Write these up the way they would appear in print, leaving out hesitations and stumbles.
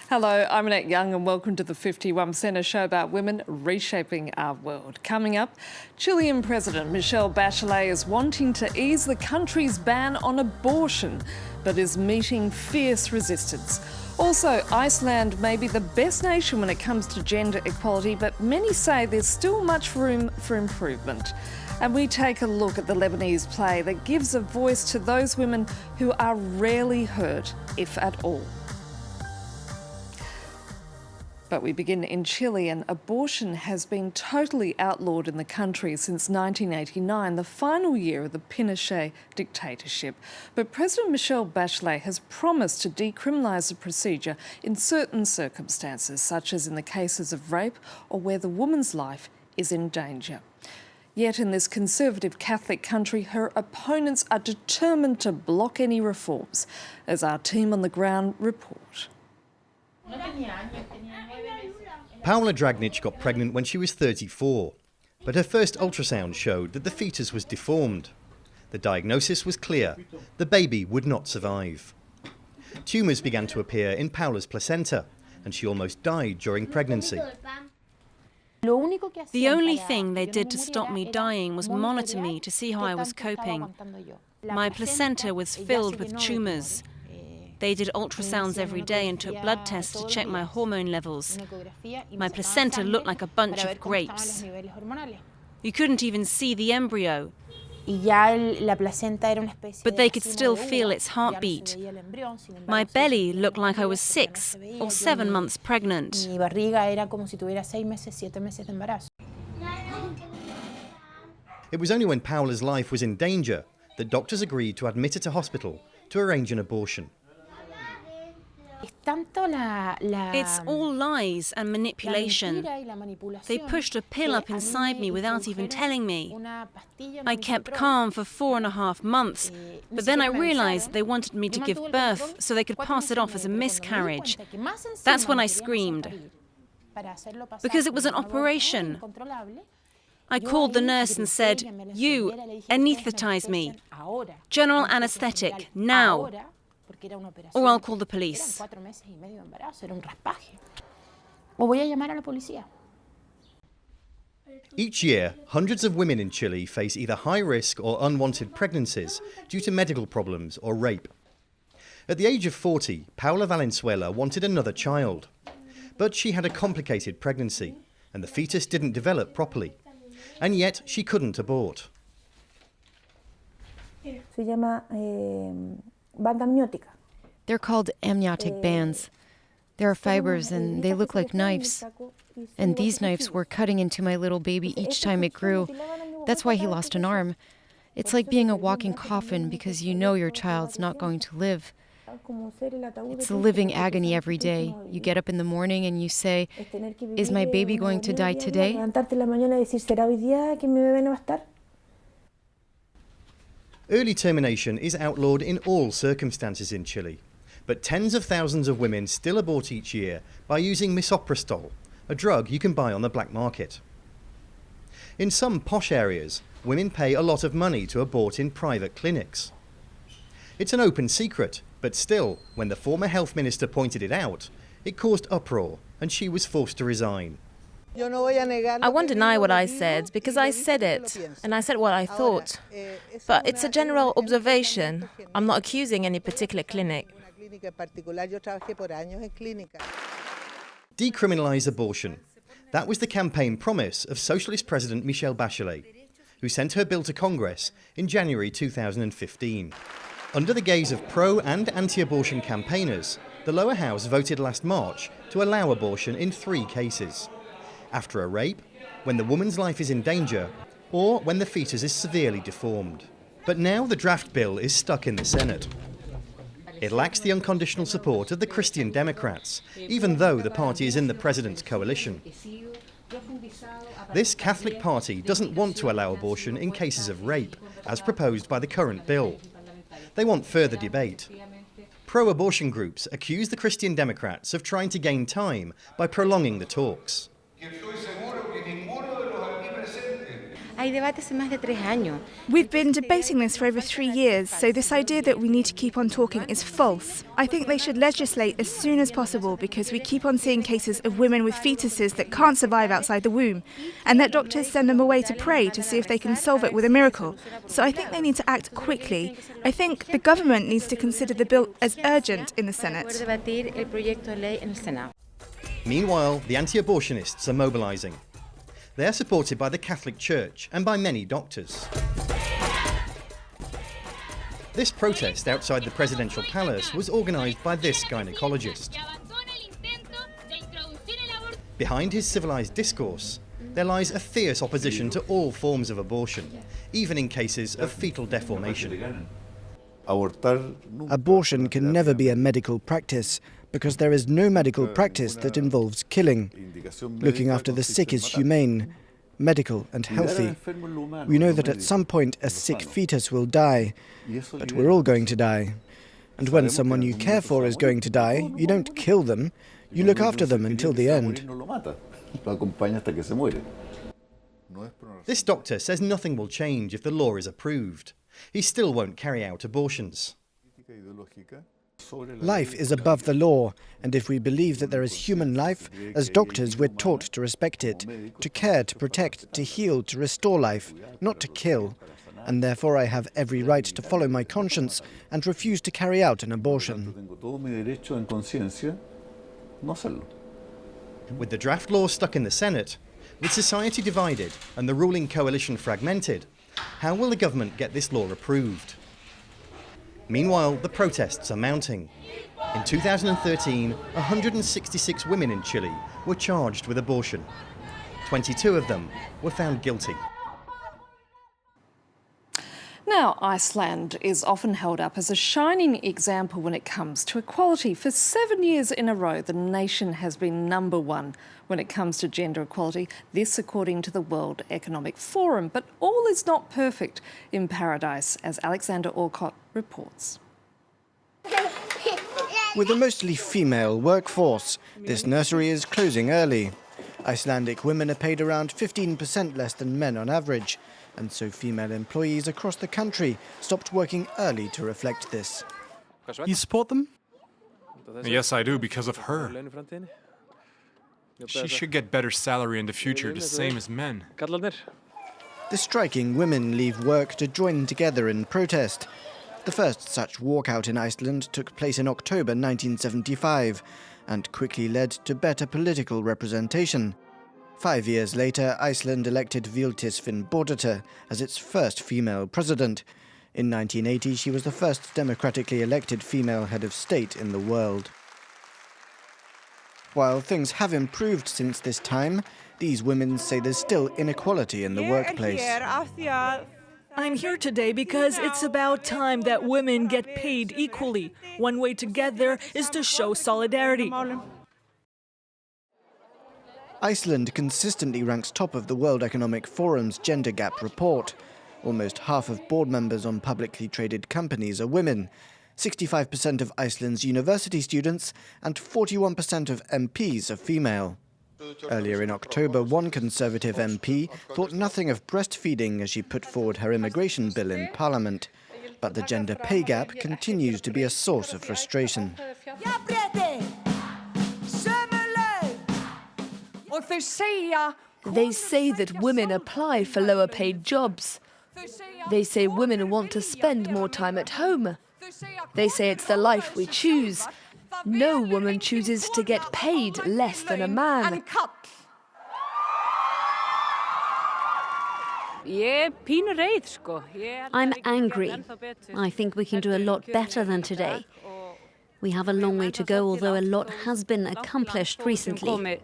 Hello, I'm Annette Young and welcome to the 51%, a show about women reshaping our world. Coming up, Chilean President Bachelet is wanting to ease the country's ban on abortion, but is meeting fierce resistance. Also, Iceland may be the best nation when it comes to gender equality, but many say there's still much room for improvement. And we take a look at the Lebanese play that gives a voice to those women who are rarely heard, if at all. But we begin in Chile, and abortion has been totally outlawed in the country since 1989, the final year of the Pinochet dictatorship. But President Bachelet has promised to decriminalise the procedure in certain circumstances, such as in the cases of rape or where the woman's life is in danger. Yet in this conservative Catholic country, her opponents are determined to block any reforms, as our team on the ground report. Paula Dragnic got pregnant when she was 34, but her first ultrasound showed that the fetus was deformed. The diagnosis was clear: the baby would not survive. Tumours began to appear in Paula's placenta, and she almost died during pregnancy. The only thing they did to stop me dying was monitor me to see how I was coping. My placenta was filled with tumours. They did ultrasounds every day and took blood tests to check my hormone levels. My placenta looked like a bunch of grapes. You couldn't even see the embryo, but they could still feel its heartbeat. My belly looked like I was 6 or 7 months pregnant. It was only when Paula's life was in danger that doctors agreed to admit her to hospital to arrange an abortion. It's all lies and manipulation. They pushed a pill up inside me without even telling me. I kept calm for 4.5 months, but then I realized they wanted me to give birth so they could pass it off as a miscarriage. That's when I screamed, because it was an operation. I called the nurse and said, "You, anesthetize me. General anesthetic, now. Or I'll call the police." Each year, hundreds of women in Chile face either high-risk or unwanted pregnancies due to medical problems or rape. At the age of 40, Paula Valenzuela wanted another child. But she had a complicated pregnancy, and the fetus didn't develop properly. And yet, she couldn't abort. They're called amniotic bands. There are fibers and they look like knives. And these knives were cutting into my little baby each time it grew. That's why he lost an arm. It's like being a walking coffin because you know your child's not going to live. It's a living agony every day. You get up in the morning and you say, "Is my baby going to die today?" Early termination is outlawed in all circumstances in Chile, but tens of thousands of women still abort each year by using misoprostol, a drug you can buy on the black market. In some posh areas, women pay a lot of money to abort in private clinics. It's an open secret, but still, when the former health minister pointed it out, it caused uproar and she was forced to resign. I won't deny what I said, because I said it, and I said what I thought. But it's a general observation. I'm not accusing any particular clinic. Decriminalise abortion. That was the campaign promise of Socialist President Bachelet, who sent her bill to Congress in January 2015. Under the gaze of pro- and anti-abortion campaigners, the lower house voted last March to allow abortion in 3 cases. After a rape, when the woman's life is in danger, or when the fetus is severely deformed. But now the draft bill is stuck in the Senate. It lacks the unconditional support of the Christian Democrats, even though the party is in the president's coalition. This Catholic party doesn't want to allow abortion in cases of rape, as proposed by the current bill. They want further debate. Pro-abortion groups accuse the Christian Democrats of trying to gain time by prolonging the talks. We've been debating this for over 3 years, so this idea that we need to keep on talking is false. I think they should legislate as soon as possible because we keep on seeing cases of women with fetuses that can't survive outside the womb, and that doctors send them away to pray to see if they can solve it with a miracle. So I think they need to act quickly. I think the government needs to consider the bill as urgent in the Senate. Meanwhile, the anti-abortionists are mobilising. They are supported by the Catholic Church and by many doctors. This protest outside the presidential palace was organised by this gynaecologist. Behind his civilised discourse, there lies a fierce opposition to all forms of abortion, even in cases of fetal deformation. Abortion can never be a medical practice because there is no medical practice that involves killing. Looking after the sick is humane, medical and healthy. We know that at some point a sick fetus will die, but we're all going to die. And when someone you care for is going to die, you don't kill them, you look after them until the end. This doctor says nothing will change if the law is approved. He still won't carry out abortions. Life is above the law, and if we believe that there is human life, as doctors we're taught to respect it, to care, to protect, to heal, to restore life, not to kill. And therefore I have every right to follow my conscience and refuse to carry out an abortion. With the draft law stuck in the Senate, with society divided and the ruling coalition fragmented, how will the government get this law approved? Meanwhile, the protests are mounting. In 2013, 166 women in Chile were charged with abortion. 22 of them were found guilty. Now, Iceland is often held up as a shining example when it comes to equality. For 7 years in a row, the nation has been #1 when it comes to gender equality, this according to the World Economic Forum. But all is not perfect in paradise, as Alexander Orcott reports. With a mostly female workforce, this nursery is closing early. Icelandic women are paid around 15% less than men on average, and so female employees across the country stopped working early to reflect this. You support them? Yes, I do, because of her. She should get better salary in the future, the same as men. The striking women leave work to join together in protest. The first such walkout in Iceland took place in October 1975 and quickly led to better political representation. 5 years later, Iceland elected Vigdís Finnbogadóttir as its first female president. In 1980, she was the first democratically elected female head of state in the world. While things have improved since this time, these women say there's still inequality in the workplace. I'm here today because it's about time that women get paid equally. One way to get there is to show solidarity. Iceland consistently ranks top of the World Economic Forum's gender gap report. Almost half of board members on publicly traded companies are women, 65% of Iceland's university students and 41% of MPs are female. Earlier in October, one Conservative MP thought nothing of breastfeeding as she put forward her immigration bill in Parliament. But the gender pay gap continues to be a source of frustration. They say that women apply for lower paid jobs. They say women want to spend more time at home. They say it's the life we choose. No woman chooses to get paid less than a man. I'm angry. I think we can do a lot better than today. We have a long way to go, although a lot has been accomplished recently.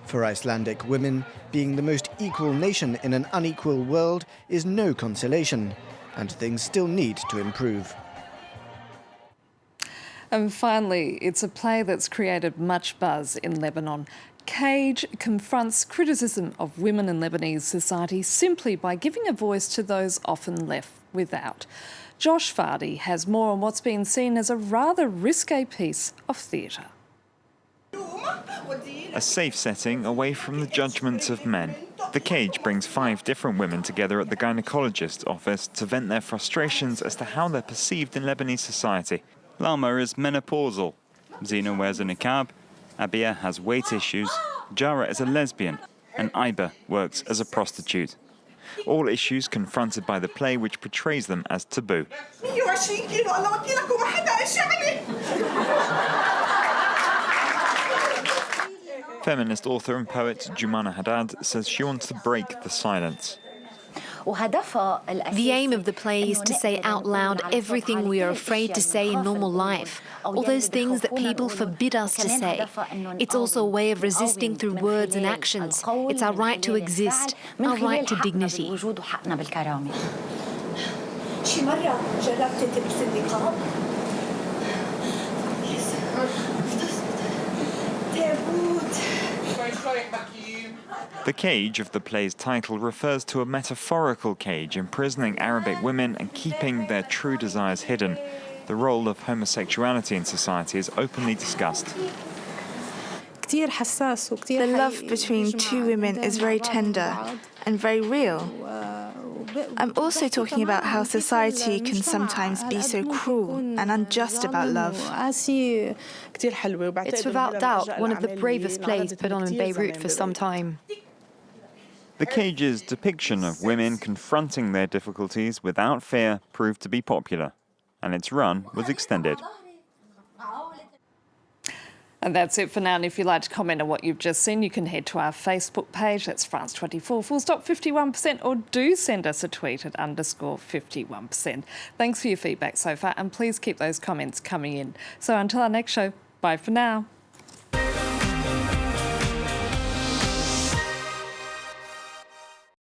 For Icelandic women, being the most equal nation in an unequal world is no consolation, and things still need to improve. And finally, it's a play that's created much buzz in Lebanon. Cage confronts criticism of women in Lebanese society simply by giving a voice to those often left without. Josh Vardy has more on what's been seen as a rather risque piece of theatre. A safe setting away from the judgments of men. The cage brings 5 different women together at the gynecologist's office to vent their frustrations as to how they're perceived in Lebanese society. Lama is menopausal. Zina wears a niqab. Abia has weight issues. Jara is a lesbian. And Aiba works as a prostitute. All issues confronted by the play, which portrays them as taboo. Feminist author and poet Jumana Haddad says she wants to break the silence. The aim of the play is to say out loud everything we are afraid to say in normal life, all those things that people forbid us to say. It's also a way of resisting through words and actions. It's our right to exist, our right to dignity. The cage of the play's title refers to a metaphorical cage imprisoning Arabic women and keeping their true desires hidden. The role of homosexuality in society is openly discussed. The love between two women is very tender and very real. I'm also talking about how society can sometimes be so cruel and unjust about love. It's without doubt one of the bravest plays put on in Beirut for some time. The cage's depiction of women confronting their difficulties without fear proved to be popular, and its run was extended. And that's it for now. And if you'd like to comment on what you've just seen, you can head to our Facebook page. That's France24 _51%, or do send us a tweet at _51%. Thanks for your feedback so far, and please keep those comments coming in. So until our next show, bye for now.